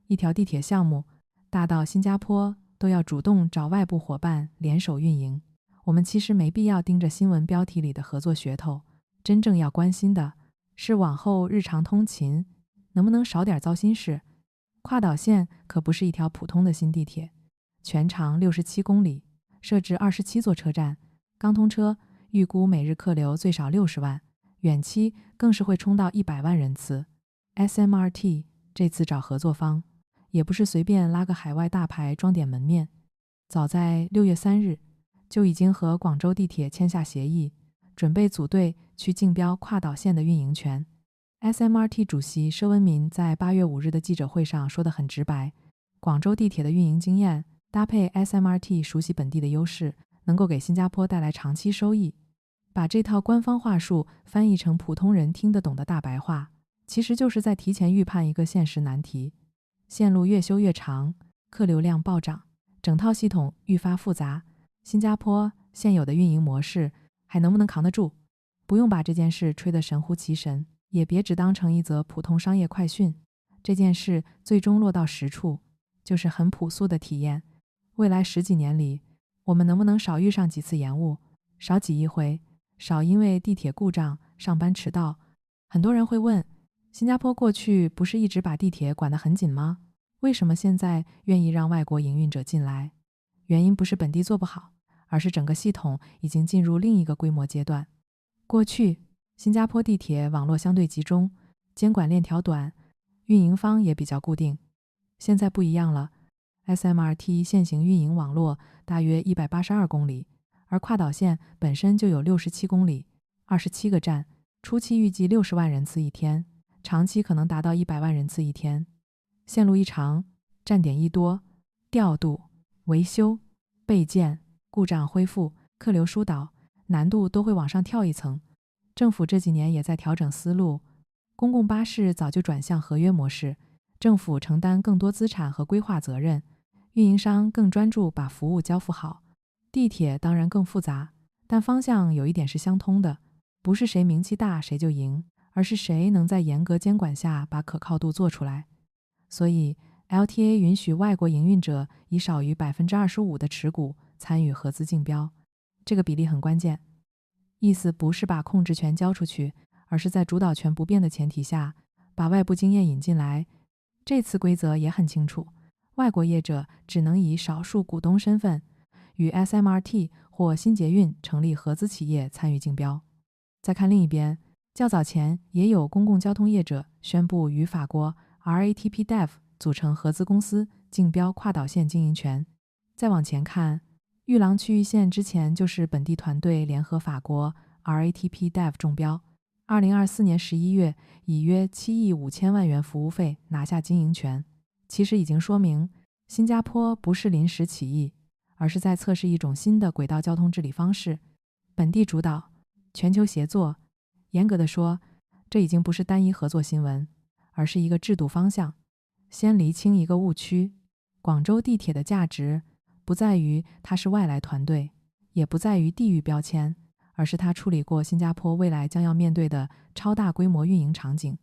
一条地铁项目大到新加坡都要主动找外部伙伴联手运营。我们其实没必要盯着新闻标题里的合作噱头，真正要关心的是往后日常通勤能不能少点糟心事。跨岛线可不是一条普通的新地铁，全长67公里，设置27座车站，刚通车预估每日客流最少60万，远期更是会冲到100万人次。SMRT 这次找合作方也不是随便拉个海外大牌装点门面，早在6月3日就已经和广州地铁签下协议，准备组队去竞标跨岛线的运营权。SMRT 主席佘文民在8月5日的记者会上说得很直白，广州地铁的运营经验搭配 SMRT 熟悉本地的优势，能够给新加坡带来长期收益。把这套官方话术翻译成普通人听得懂的大白话，其实就是在提前预判一个现实难题：线路越修越长，客流量暴涨，整套系统愈发复杂，新加坡现有的运营模式还能不能扛得住？不用把这件事吹得神乎其神，也别只当成一则普通商业快讯。这件事最终落到实处，就是很朴素的体验。未来10几年里，我们能不能少遇上几次延误，少挤一回，少因为地铁故障上班迟到？很多人会问，新加坡过去不是一直把地铁管得很紧吗？为什么现在愿意让外国营运者进来？原因不是本地做不好，而是整个系统已经进入另一个规模阶段。过去新加坡地铁网络相对集中，监管链条短，运营方也比较固定。现在不一样了， SMRT 现行运营网络大约182公里，而跨岛线本身就有67公里，27个站，初期预计60万人次一天，长期可能达到100万人次一天。线路一长，站点一多，调度、维修、备件、故障恢复、客流疏导难度都会往上跳一层。政府这几年也在调整思路，公共巴士早就转向合约模式，政府承担更多资产和规划责任，运营商更专注把服务交付好。地铁当然更复杂，但方向有一点是相通的，不是谁名气大谁就赢，而是谁能在严格监管下把可靠度做出来。所以 LTA 允许外国营运者以少于 25% 的持股参与合资竞标，这个比例很关键。意思不是把控制权交出去，而是在主导权不变的前提下，把外部经验引进来。这次规则也很清楚，外国业者只能以少数股东身份与 SMRT 或新捷运成立合资企业参与竞标。再看另一边，较早前也有公共交通业者宣布与法国 RATP-DEV 组成合资公司竞标跨岛线经营权。再往前看，玉廊区域线之前就是本地团队联合法国 RATP-DEV 中标，2024年11月以约7亿5千万元服务费拿下经营权。其实已经说明，新加坡不是临时起意，而是在测试一种新的轨道交通治理方式，本地主导，全球协作。严格的说，这已经不是单一合作新闻，而是一个制度方向。先厘清一个误区，广州地铁的价值不在于它是外来团队，也不在于地域标签，而是它处理过新加坡未来将要面对的超大规模运营场景。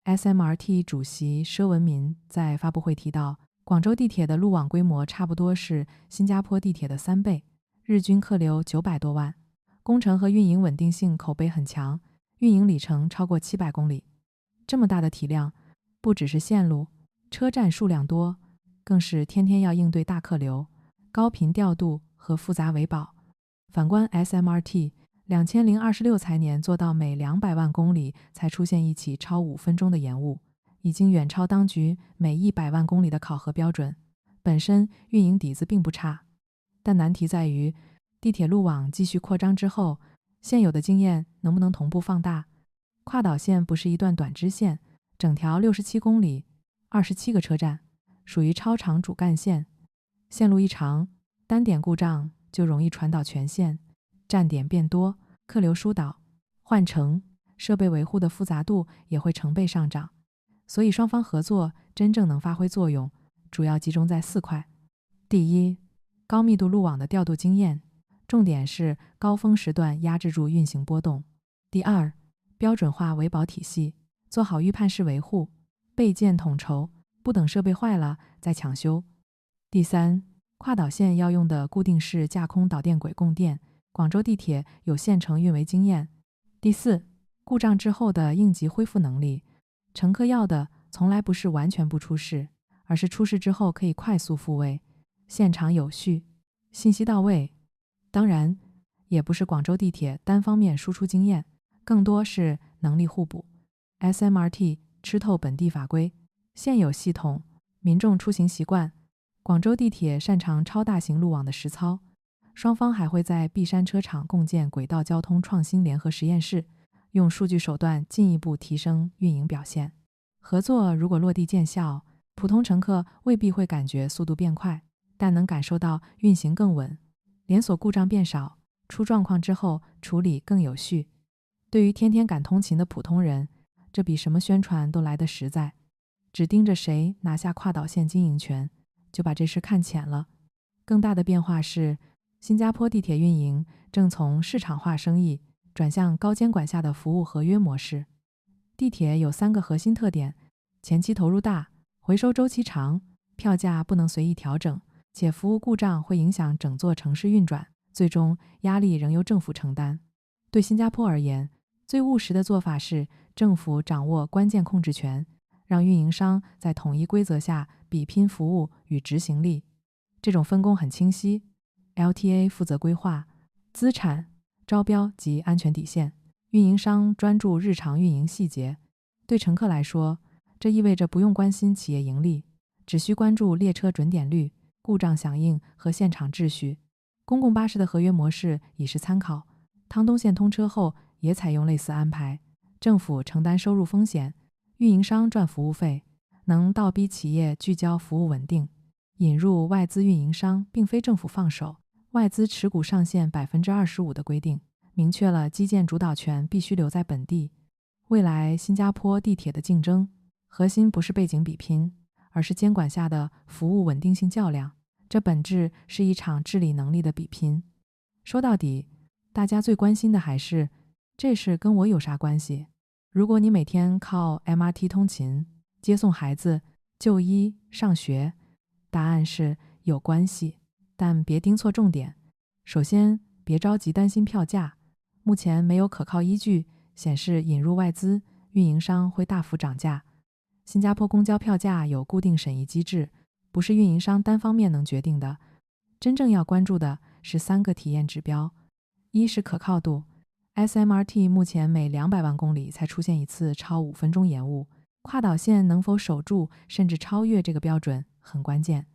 SMRT 主席佘文民在发布会提到，广州地铁的路网规模差不多是新加坡地铁的3倍，日均客流900多万，工程和运营稳定性口碑很强，运营里程超过700公里。这么大的体量，不只是线路、车站数量多，更是天天要应对大客流、高频调度和复杂维保。反观 SMRT， 2026财年做到每200万公里才出现一起超5分钟的延误，已经远超当局每100万公里的考核标准，本身运营底子并不差。但难题在于，地铁路网继续扩张之后，现有的经验能不能同步放大？跨岛线不是一段短支线，整条67公里，27个车站，属于超长主干线。线路一长，单点故障就容易传导全线，站点变多，客流疏导、换乘、设备维护的复杂度也会成倍上涨。所以双方合作真正能发挥作用，主要集中在4块。第一，高密度路网的调度经验，重点是高峰时段压制住运行波动。第二，标准化维保体系，做好预判式维护，备件统筹，不等设备坏了再抢修。第三，跨岛线要用的固定式架空导电轨供电，广州地铁有现成运维经验。第四，故障之后的应急恢复能力，乘客要的从来不是完全不出事，而是出事之后可以快速复位，现场有序，信息到位。当然，也不是广州地铁单方面输出经验，更多是能力互补。SMRT 吃透本地法规、现有系统、民众出行习惯，广州地铁擅长超大型路网的实操，双方还会在璧山车厂共建轨道交通创新联合实验室，用数据手段进一步提升运营表现。合作如果落地见效，普通乘客未必会感觉速度变快，但能感受到运行更稳，连锁故障变少，出状况之后处理更有序。对于天天赶通勤的普通人，这比什么宣传都来得实在。只盯着谁拿下跨岛线经营权，就把这事看浅了。更大的变化是，新加坡地铁运营正从市场化生意转向高监管下的服务合约模式。地铁有3个核心特点：前期投入大，回收周期长，票价不能随意调整，且服务故障会影响整座城市运转，最终压力仍由政府承担。对新加坡而言，最务实的做法是政府掌握关键控制权，让运营商在统一规则下比拼服务与执行力。这种分工很清晰， LTA 负责规划、资产、招标及安全底线，运营商专注日常运营细节。对乘客来说，这意味着不用关心企业盈利，只需关注列车准点率、故障响应和现场秩序。公共巴士的合约模式已是参考，汤东线通车后也采用类似安排，政府承担收入风险，运营商赚服务费，能倒逼企业聚焦服务稳定。引入外资运营商并非政府放手，外资持股上限 25% 的规定，明确了基建主导权必须留在本地。未来新加坡地铁的竞争核心不是背景比拼，而是监管下的服务稳定性较量，这本质是一场治理能力的比拼。说到底，大家最关心的还是这事跟我有啥关系？如果你每天靠 MRT 通勤、接送孩子、就医、上学，答案是有关系，但别盯错重点。首先，别着急担心票价，目前没有可靠依据显示引入外资运营商会大幅涨价。新加坡公交票价有固定审议机制，不是运营商单方面能决定的。真正要关注的是3个体验指标：一是可靠度， SMRT 目前每200万公里才出现一次超5分钟延误，跨岛线能否守住甚至超越这个标准很关键。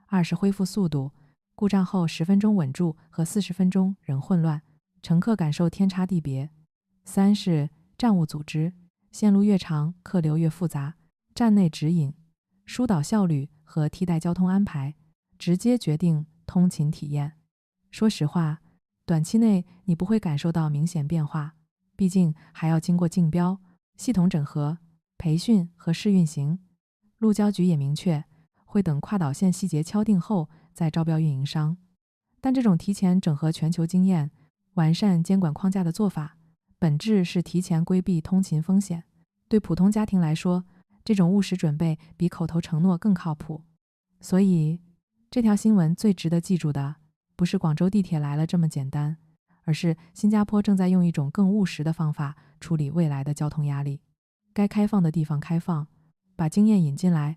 2是恢复速度，故障后10分钟稳住和40分钟仍混乱，乘客感受天差地别。3是站务组织，线路越长客流越复杂，站内指引、疏导效率和替代交通安排直接决定通勤体验。说实话，短期内你不会感受到明显变化，毕竟还要经过竞标、系统整合、培训和试运行。路交局也明确，会等跨岛线细节敲定后再招标运营商。但这种提前整合全球经验、完善监管框架的做法，本质是提前规避通勤风险。对普通家庭来说，这种务实准备比口头承诺更靠谱。所以，这条新闻最值得记住的，不是广州地铁来了这么简单，而是新加坡正在用一种更务实的方法处理未来的交通压力。该开放的地方开放，把经验引进来；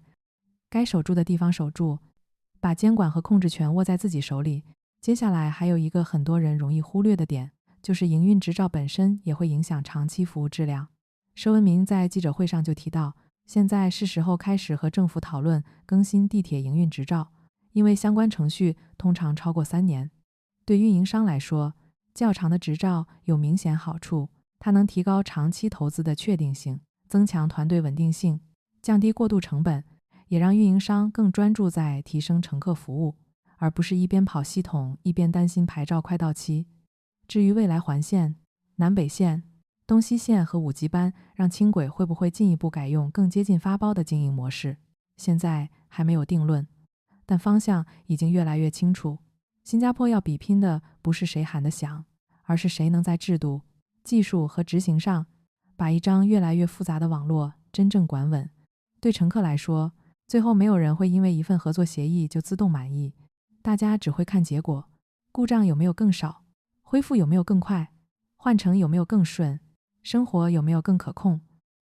该守住的地方守住，把监管和控制权握在自己手里。接下来还有一个很多人容易忽略的点，就是营运执照本身也会影响长期服务质量。佘文明在记者会上就提到，现在是时候开始和政府讨论更新地铁营运执照，因为相关程序通常超过3年。对运营商来说，较长的执照有明显好处，它能提高长期投资的确定性，增强团队稳定性，降低过渡成本，也让运营商更专注在提升乘客服务，而不是一边跑系统一边担心牌照快到期。至于未来环线、南北线、东西线和5级班让轻轨会不会进一步改用更接近发包的经营模式，现在还没有定论，但方向已经越来越清楚。新加坡要比拼的不是谁喊得响，而是谁能在制度、技术和执行上把一张越来越复杂的网络真正管稳。对乘客来说，最后没有人会因为一份合作协议就自动满意，大家只会看结果，故障有没有更少，恢复有没有更快，换乘有没有更顺，生活有没有更可控。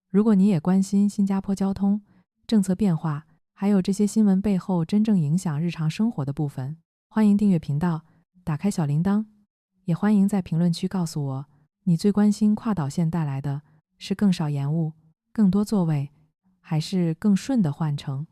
如果你也关心新加坡交通政策变化，还有这些新闻背后真正影响日常生活的部分，欢迎订阅频道，打开小铃铛，也欢迎在评论区告诉我，你最关心跨岛线带来的是更少延误、更多座位，还是更顺的换乘？